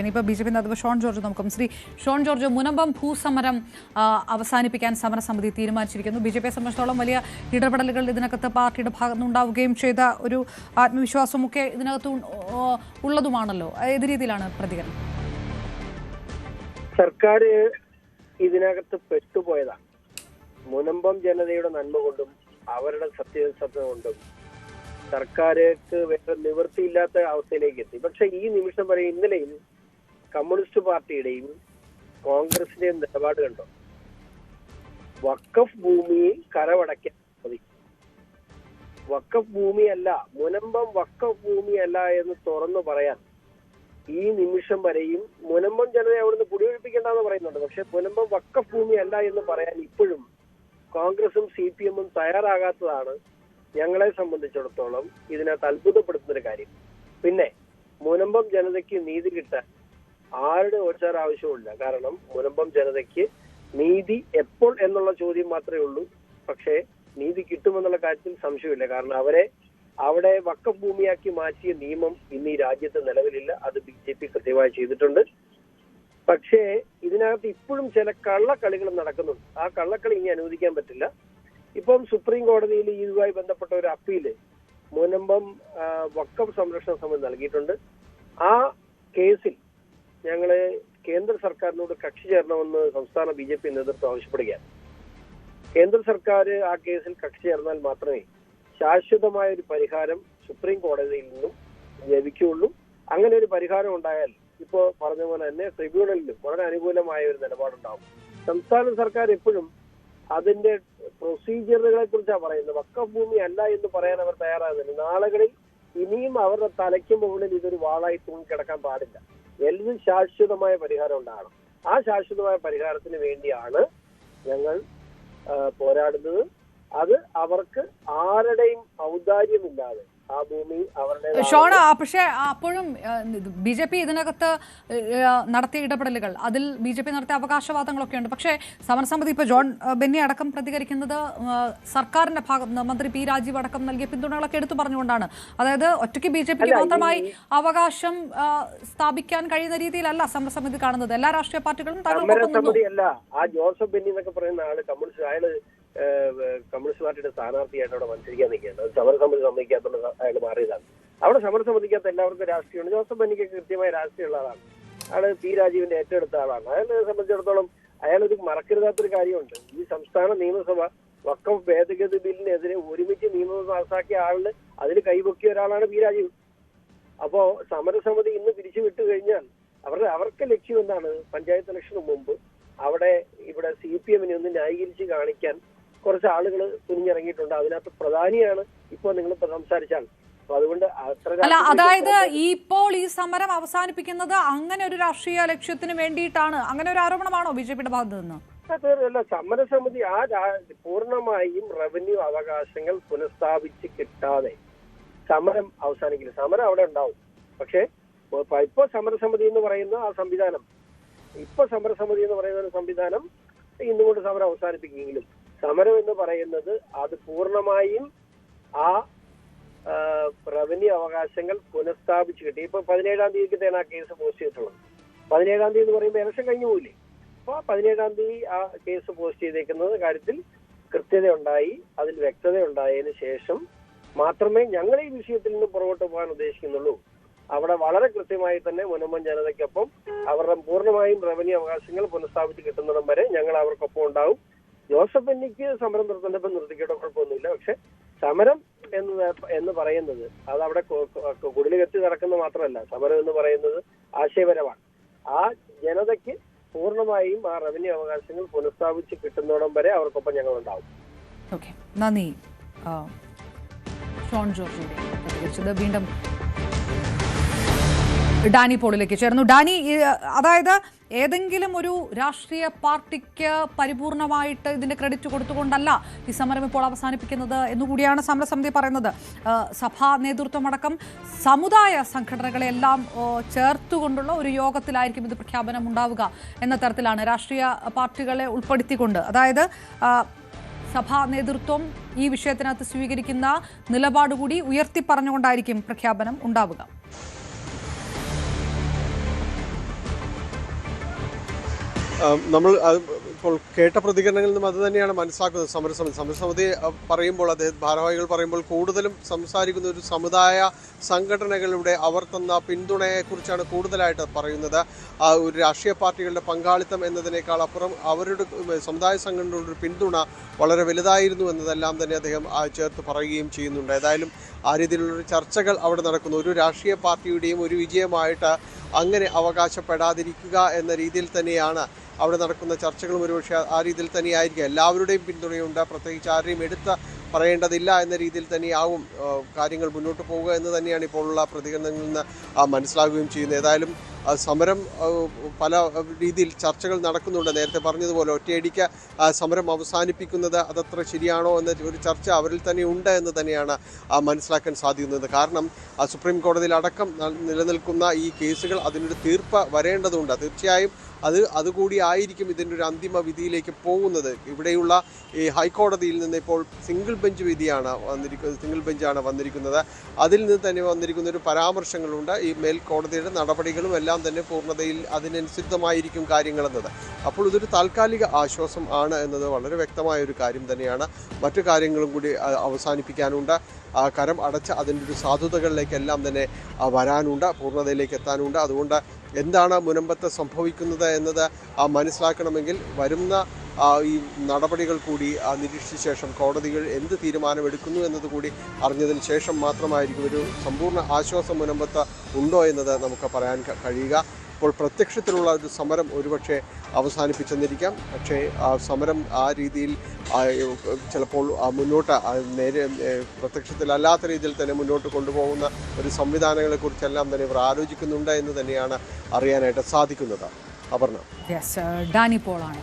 ഇനിയിപ്പോൾ BJP നേതാവ് ഷോൺ ജോർജ് നോക്കും. ശ്രീ ഷോൺ ജോർജ്, മുനമ്പം ഭൂസമരം അവസാനിപ്പിക്കാൻ സമരസമിതി തീരുമാനിച്ചിരിക്കുന്നു. BJPയെ സംബന്ധിച്ചിടത്തോളം വലിയ ഇടപെടലുകൾ ഇതിനകത്ത് പാർട്ടിയുടെ ഭാഗത്തുനിന്നുണ്ടാവുകയും ചെയ്ത ഒരു ആത്മവിശ്വാസമൊക്കെ ഇതിനകത്ത് ഉള്ളതുമാണല്ലോ. ഏത് രീതിയിലാണ് പ്രതികരണം? സർക്കാർ ഇതിനകത്ത് പെട്ടുപോയതാണ്. മുനമ്പം ജനതയുടെ നന്മ കൊണ്ടും അവരുടെ സത്യസന്ധത കൊണ്ടും സർക്കാർക്ക് വേറെ നിവൃത്തിയില്ലാത്ത അവസ്ഥയിലേക്ക് എത്തി. പക്ഷെ ഈ നിമിഷം വരെ ഇന്നലെയും കമ്മ്യൂണിസ്റ്റ് പാർട്ടിയുടെയും കോൺഗ്രസിന്റെയും നിലപാട് കണ്ടോ? വഖഫ് ഭൂമിയെ കരമടയ്ക്കാൻ മതി. വഖഫ് ഭൂമിയല്ല, മുനമ്പം വഖഫ് ഭൂമിയല്ല എന്ന് തുറന്നു പറയാൻ ഈ നിമിഷം വരെയും മുനമ്പം ജനതയെ അവിടുന്ന് കുടിയൊഴിപ്പിക്കേണ്ടെന്ന് പറയുന്നുണ്ട്. പക്ഷെ മുനമ്പം വഖഫ് ഭൂമിയല്ല എന്ന് പറയാൻ ഇപ്പോഴും കോൺഗ്രസും CPM-ഉം തയ്യാറാകാത്തതാണ് ഞങ്ങളെ സംബന്ധിച്ചിടത്തോളം ഇതിനകത്ത് അത്ഭുതപ്പെടുത്തുന്നൊരു കാര്യം. പിന്നെ മുനമ്പം ജനതയ്ക്ക് നീതി കിട്ടാൻ ആരുടെ ഓച്ചാർ ആവശ്യമില്ല. കാരണം മുനമ്പം ജനതയ്ക്ക് നീതി എപ്പോൾ എന്നുള്ള ചോദ്യം മാത്രമേ ഉള്ളൂ. പക്ഷേ നീതി കിട്ടുമെന്നുള്ള കാര്യത്തിൽ സംശയമില്ല. കാരണം അവരെ അവിടെ വഖഫ് ഭൂമിയാക്കി മാറ്റിയ നിയമം ഇന്ന് ഈ രാജ്യത്ത് നിലവിലില്ല. അത് BJP കൃത്യമായി ചെയ്തിട്ടുണ്ട്. പക്ഷേ ഇതിനകത്ത് ഇപ്പോഴും ചില കള്ളക്കളികൾ നടക്കുന്നുണ്ട്. ആ കള്ളക്കളി ഇനി അനുവദിക്കാൻ പറ്റില്ല. ഇപ്പം സുപ്രീം കോടതിയിൽ ഇതുമായി ബന്ധപ്പെട്ട ഒരു അപ്പീല് മുനമ്പം വഖഫ് സംരക്ഷണ സമിതി നൽകിയിട്ടുണ്ട്. ആ കേസിൽ ഞങ്ങള് കേന്ദ്ര സർക്കാരിനോട് കക്ഷി ചേരണമെന്ന് സംസ്ഥാന BJP നേതൃത്വം ആവശ്യപ്പെടുകയാണ്. കേന്ദ്ര സർക്കാർ ആ കേസിൽ കക്ഷി ചേർന്നാൽ മാത്രമേ ശാശ്വതമായ ഒരു പരിഹാരം സുപ്രീം കോടതിയിൽ നിന്നും ലഭിക്കുകയുള്ളൂ. അങ്ങനെ ഒരു പരിഹാരം ഉണ്ടായാൽ ഇപ്പോ പറഞ്ഞ പോലെ തന്നെ ട്രിബ്യൂണലിലും വളരെ അനുകൂലമായ ഒരു നിലപാടുണ്ടാവും. സംസ്ഥാന സർക്കാർ എപ്പോഴും അതിന്റെ പ്രൊസീജിയറുകളെ കുറിച്ചാണ് പറയുന്നത്. വഖഫ് ഭൂമി അല്ല എന്ന് പറയാൻ അവർ തയ്യാറാകുന്നില്ല. നാളുകളിൽ ഇനിയും അവരുടെ തലയ്ക്ക് മുകളിൽ ഇതൊരു വാളായി തൂങ്ങിക്കിടക്കാൻ പാടില്ല. എല്ലാം ശാശ്വതമായ പരിഹാരം ഉണ്ടാകണം. ആ ശാശ്വതമായ പരിഹാരത്തിന് വേണ്ടിയാണ് ഞങ്ങൾ പോരാടുന്നത്. അത് അവർക്ക് ആരുടെയും ഔദാര്യമില്ലാതെ ആ ഭൂമി അവരുടെ. ഷോൺ, പക്ഷേ അപ്പോഴും BJP ഇതിനകത്ത് നടത്തിയ ഇടപെടലുകൾ, അതിൽ BJP നടത്തിയ അവകാശവാദങ്ങളൊക്കെ ഉണ്ട്. പക്ഷേ സമരസമിതി ഇപ്പോൾ ജോൺ ബെന്നി അടക്കം പ്രതികരിക്കുന്നത് സർക്കാരിന്റെ ഭാഗത്ത് നിന്ന് മന്ത്രി P. രാജീവ് അടക്കം നൽകിയ പിന്തുണകളൊക്കെ എടുത്തു പറഞ്ഞുകൊണ്ടാണ്. അതായത് ഒറ്റയ്ക്ക് BJPക്ക് മാത്രമായി അവകാശം സ്ഥാപിക്കാൻ കഴിയുന്ന രീതിയിലല്ല സമരസമിതി കാണുന്നത്. എല്ലാ രാഷ്ട്രീയ പാർട്ടികളും സമരസമിതിയല്ല. ആ ജോസഫ് ബെന്നി എന്നൊക്കെ പറയുന്ന ആള് കമ്മ്യൂണിസ്റ്റ് പാർട്ടിയുടെ സ്ഥാനാർത്ഥിയായിട്ട് അവിടെ മത്സരിക്കാൻ നിൽക്കുകയാണ്. അത് സമരസമിതി സമ്മതിക്കാത്തോണ്ട് അയാൾ മാറിയതാണ്. അവിടെ സമരസമിതിക്കകത്ത് എല്ലാവർക്കും രാഷ്ട്രീയമാണ്. ജോസഫ് ബെന്നിക്കൊക്കെ കൃത്യമായ രാഷ്ട്രീയമുള്ള ആളാണ്. അയാള് P. രാജീവിന്റെ ഏറ്റെടുത്ത ആളാണ്. അയാളെ സംബന്ധിച്ചിടത്തോളം അയാളൊരു മറക്കരുതാത്തൊരു കാര്യമുണ്ട്. ഈ സംസ്ഥാന നിയമസഭ വഖഫ് ഭേദഗതി ബില്ലിനെതിരെ ഒരുമിച്ച് നിയമസഭ പാസാക്കിയ ആളിന് അതിൽ കൈപൊക്കിയ ഒരാളാണ് P. രാജീവ്. അപ്പോ സമരസമിതി ഇന്ന് പിരിച്ചു വിട്ടു കഴിഞ്ഞാൽ അവർക്ക് ലക്ഷ്യം എന്താണ്? പഞ്ചായത്ത് ഇലക്ഷന് മുമ്പ് ഇവിടെ CPM-നെ ഒന്ന് ന്യായീകരിച്ച് കാണിക്കാൻ കുറച്ച് ആളുകൾ തുനിഞ്ഞിറങ്ങിയിട്ടുണ്ട്. അതിനകത്ത് പ്രധാനിയാണ് ഇപ്പോൾ നിങ്ങളിപ്പോ സംസാരിച്ചാൽ. അപ്പൊ അതുകൊണ്ട് അതായത് ഇപ്പോൾ ഈ സമരം അവസാനിപ്പിക്കുന്നത് അങ്ങനെ ഒരു രാഷ്ട്രീയ ലക്ഷ്യത്തിന് വേണ്ടിയിട്ടാണ്, അങ്ങനെ ഒരു ആരോപണമാണോ BJPയുടെ ഭാഗത്ത് നിന്ന്? തീർച്ചയല്ല. സമരസമിതി പൂർണ്ണമായും റവന്യൂ അവകാശങ്ങൾ പുനഃസ്ഥാപിച്ച് കിട്ടാതെ സമരം അവസാനിക്കില്ല. സമരം അവിടെ ഉണ്ടാവും. പക്ഷെ ഇപ്പൊ സമരസമിതി എന്ന് പറയുന്ന ആ സംവിധാനം ഒരു സംവിധാനം ഇന്നുകൊണ്ട് സമരം അവസാനിപ്പിക്കുമെങ്കിലും സമരം എന്ന് പറയുന്നത് അത് പൂർണ്ണമായും ആ റവന്യൂ അവകാശങ്ങൾ പുനഃസ്ഥാപിച്ച് കിട്ടി. ഇപ്പൊ 17-ാം തീയതിക്കാണ് ആ കേസ് പോസ്റ്റ് ചെയ്തിട്ടുള്ളത്. 17-ാം തീയതി എന്ന് പറയുമ്പോൾ ഇലക്ഷൻ കഴിഞ്ഞു പോയില്ലേ? അപ്പൊ 17-ാം തീയതി ആ കേസ് പോസ്റ്റ് ചെയ്തേക്കുന്നത് കാര്യത്തിൽ കൃത്യതയുണ്ടായി, അതിൽ വ്യക്തത ഉണ്ടായതിനു ശേഷം മാത്രമേ ഞങ്ങൾ ഈ വിഷയത്തിൽ നിന്ന് പുറകോട്ട് പോകാൻ ഉദ്ദേശിക്കുന്നുള്ളൂ. അവിടെ വളരെ കൃത്യമായി തന്നെ മുനമ്പം ജനതയ്ക്കൊപ്പം അവരുടെ പൂർണ്ണമായും റവന്യൂ അവകാശങ്ങൾ പുനഃസ്ഥാപിച്ച് കിട്ടുന്നിടം വരെ ഞങ്ങൾ അവർക്കൊപ്പം ഉണ്ടാവും. ജോസഫ് ബെന്നിക്ക് സമരം നിർത്തേണ്ടപ്പോൾ നിർത്തിക്കേണ്ട കുഴപ്പമൊന്നുമില്ല. പക്ഷെ സമരം എന്ന് പറയുന്നത് അത് അവിടെ കുടില് കെട്ടി നടക്കുന്ന മാത്രമല്ല. സമരം എന്ന് പറയുന്നത് ആശയപരമാണ്. ആ ജനതയ്ക്ക് പൂർണ്ണമായും ആ റവന്യൂ അവകാശങ്ങൾ പുനഃസ്ഥാപിച്ച് കിട്ടുന്നിടം വരെ അവർക്കൊപ്പം ഞങ്ങൾ ഉണ്ടാവും. ഓക്കെ, നന്ദി ഷോൺ ജോർജ്. വീണ്ടും ഡാനി പോളിലേക്ക് ചേർന്നു. ഡാനി, അതായത് ഏതെങ്കിലും ഒരു രാഷ്ട്രീയ പാർട്ടിക്ക് പരിപൂർണമായിട്ട് ഇതിന്റെ ക്രെഡിറ്റ് കൊടുത്തുകൊണ്ടല്ല ഈ സമരം ഇപ്പോൾ അവസാനിപ്പിക്കുന്നത് എന്നുകൂടിയാണ് സമരസമിതി പറയുന്നത്. സഭാ നേതൃത്വമടക്കം സമുദായ സംഘടനകളെല്ലാം ചേർത്തുകൊണ്ടുള്ള ഒരു യോഗത്തിലായിരിക്കും ഇത് പ്രഖ്യാപനം ഉണ്ടാവുക എന്ന തരത്തിലാണ് രാഷ്ട്രീയ പാർട്ടികളെ ഉൾപ്പെടുത്തിക്കൊണ്ട്. അതായത് സഭാ നേതൃത്വം ഈ വിഷയത്തിനകത്ത് സ്വീകരിക്കുന്ന നിലപാടുകൂടി ഉയർത്തി പറഞ്ഞുകൊണ്ടായിരിക്കും പ്രഖ്യാപനം ഉണ്ടാവുക. നമ്മൾ ഇപ്പോൾ കേട്ട പ്രതികരണങ്ങളിൽ നിന്നും അത് തന്നെയാണ് മനസ്സിലാക്കുന്നത്. സമരസമിതി പറയുമ്പോൾ ഭാരവാഹികൾ പറയുമ്പോൾ കൂടുതലും സംസാരിക്കുന്ന ഒരു സമുദായ സംഘടനകളുടെ അവർ തന്ന പിന്തുണയെക്കുറിച്ചാണ് കൂടുതലായിട്ട് പറയുന്നത്. ഒരു രാഷ്ട്രീയ പാർട്ടികളുടെ പങ്കാളിത്തം എന്നതിനേക്കാൾ അപ്പുറം അവരുടെ സമുദായ സംഘടനകളുടെ ഒരു പിന്തുണ വളരെ വലുതായിരുന്നു എന്നതെല്ലാം തന്നെ അദ്ദേഹം ചേർത്ത് പറയുകയും ചെയ്യുന്നുണ്ട്. ഏതായാലും ആ രീതിയിലുള്ളൊരു ചർച്ചകൾ അവിടെ നടക്കുന്നു. ഒരു രാഷ്ട്രീയ പാർട്ടിയുടെയും ഒരു വിജയമായിട്ട് അങ്ങനെ അവകാശപ്പെടാതിരിക്കുക എന്ന രീതിയിൽ തന്നെയാണ് അവിടെ നടക്കുന്ന ചർച്ചകളും. ഒരുപക്ഷെ ആ രീതിയിൽ തന്നെയായിരിക്കും. എല്ലാവരുടെയും പിന്തുണയുണ്ട്, പ്രത്യേകിച്ച് ആരെയും എടുത്ത് പറയേണ്ടതില്ല എന്ന രീതിയിൽ തന്നെയാവും കാര്യങ്ങൾ മുന്നോട്ട് പോവുക എന്ന് തന്നെയാണ് ഇപ്പോഴുള്ള പ്രതികരണങ്ങളിൽ നിന്ന് മനസ്സിലാകുകയും ചെയ്യുന്നത്. ഏതായാലും സമരം പല രീതിയിൽ ചർച്ചകൾ നടക്കുന്നുണ്ട്. നേരത്തെ പറഞ്ഞതുപോലെ ഒറ്റയടിക്ക് സമരം അവസാനിപ്പിക്കുന്നത് അതത്ര ശരിയാണോ എന്ന ഒരു ചർച്ച അവരിൽ തന്നെ ഉണ്ട് എന്ന് തന്നെയാണ് മനസ്സിലാക്കാൻ സാധിക്കുന്നത്. കാരണം സുപ്രീം കോടതിയിൽ അടക്കം നിലനിൽക്കുന്ന ഈ കേസുകൾ അതിനൊരു തീർപ്പ് വരേണ്ടതുണ്ട്. തീർച്ചയായും അതുകൂടി ആയിരിക്കും ഇതിൻ്റെ ഒരു അന്തിമ വിധിയിലേക്ക് പോകുന്നത്. ഇവിടെയുള്ള ഈ ഹൈക്കോടതിയിൽ നിന്ന് ഇപ്പോൾ സിംഗിൾ ബെഞ്ചാണ് വന്നിരിക്കുന്നത്. അതിൽ നിന്ന് തന്നെ വന്നിരിക്കുന്ന ഒരു പരാമർശങ്ങളുണ്ട്. ഈ മേൽക്കോടതിയുടെ നടപടികളും എല്ലാം തന്നെ പൂർണ്ണതയിൽ അതിനനുസൃതമായിരിക്കും കാര്യങ്ങളെന്നത്. അപ്പോൾ ഇതൊരു താൽക്കാലിക ആശ്വാസം ആണ് എന്നത് വളരെ വ്യക്തമായ ഒരു കാര്യം തന്നെയാണ്. മറ്റു കാര്യങ്ങളും കൂടി അവസാനിപ്പിക്കാനുണ്ട്. കരം അടച്ച് അതിൻ്റെ ഒരു സാധുതകളിലേക്കെല്ലാം തന്നെ വരാനുണ്ട്, പൂർണ്ണതയിലേക്ക് എത്താനുണ്ട്. അതുകൊണ്ട് എന്താണ് മുനമ്പത്ത് സംഭവിക്കുന്നത് എന്നത് മനസ്സിലാക്കണമെങ്കിൽ വരുന്ന ഈ നടപടികൾ കൂടി നിരീക്ഷിച്ച ശേഷം കോടതികൾ എന്ത് തീരുമാനമെടുക്കുന്നു എന്നതുകൂടി അറിഞ്ഞതിന് ശേഷം മാത്രമായിരിക്കും ഒരു സമ്പൂർണ്ണ ആശ്വാസം മുനമ്പത്ത് ഉണ്ടോ എന്നത് നമുക്ക് പറയാൻ കഴിയുക. ഇപ്പോൾ പ്രത്യക്ഷത്തിലുള്ള ഒരു സമരം ഒരുപക്ഷെ അവസാനിപ്പിച്ചെന്നിരിക്കാം. പക്ഷേ ആ സമരം ആ രീതിയിൽ ചിലപ്പോൾ മുന്നോട്ട് നേരെ പ്രത്യക്ഷത്തിലല്ലാത്ത രീതിയിൽ തന്നെ മുന്നോട്ട് കൊണ്ടുപോകുന്ന ഒരു സംവിധാനങ്ങളെക്കുറിച്ചെല്ലാം തന്നെ ഇവർ ആലോചിക്കുന്നുണ്ട് എന്ന് തന്നെയാണ് അറിയാനായിട്ട് സാധിക്കുന്നത്. അപർണ. ഡാനി പോളാണ്